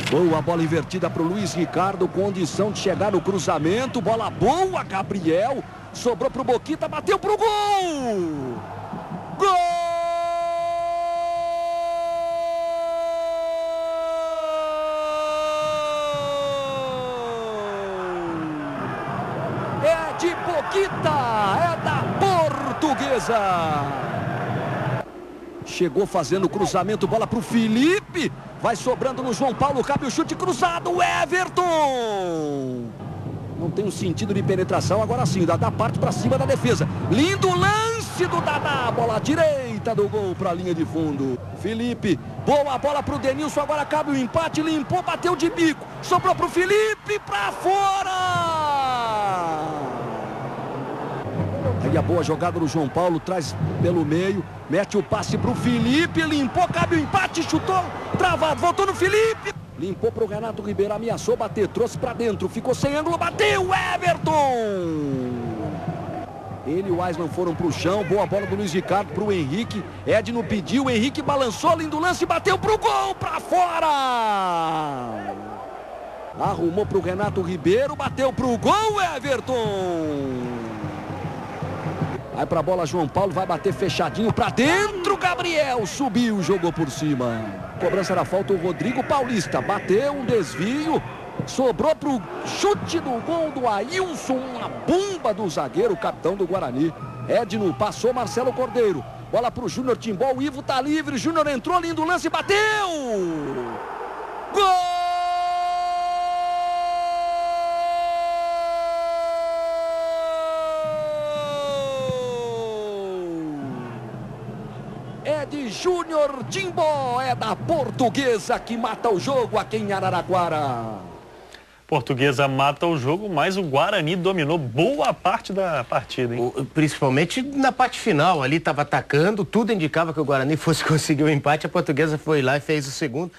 Boa bola invertida para o Luiz Ricardo, condição de chegar no cruzamento, bola boa, Gabriel, sobrou para o Boquita, bateu para o gol! Gol! É de Boquita, é da Portuguesa! Chegou fazendo o cruzamento, bola para o Felipe. Vai sobrando no João Paulo, cabe o chute cruzado, o Everton. Não tem um sentido de penetração, agora sim, Dadá parte para cima da defesa. Lindo lance do Dadá, bola direita do gol para a linha de fundo. Felipe, boa bola para o Denilson, agora cabe o empate, limpou, bateu de bico. Sobrou para o Felipe, para fora. Aí a boa jogada do João Paulo, traz pelo meio, mete o passe para o Felipe, limpou, cabe o empate, chutou, travado, voltou no Felipe. Limpou para o Renato Ribeiro, ameaçou bater, trouxe para dentro, ficou sem ângulo, bateu, Everton! Ele e o Weisman foram para o chão, boa bola do Luiz Ricardo para o Henrique, Edno pediu, o Henrique balançou, lindo lance, bateu para o gol, para fora! Arrumou para o Renato Ribeiro, bateu para o gol, Everton! Vai pra bola João Paulo, vai bater fechadinho pra dentro, Gabriel subiu, jogou por cima. Cobrança da falta, o Rodrigo Paulista bateu um desvio, sobrou pro chute do gol do Ailson, uma bomba do zagueiro, capitão do Guarani. Edno passou, Marcelo Cordeiro, bola pro Júnior Timbó, o Ivo tá livre, Júnior entrou, lindo lance, bateu! Gol! É de Júnior Timbó, é da Portuguesa que mata o jogo aqui em Araraquara. Portuguesa mata o jogo, mas o Guarani dominou boa parte da partida, hein? Principalmente na parte final, ali estava atacando, tudo indicava que o Guarani fosse conseguir o empate, a Portuguesa foi lá e fez o segundo.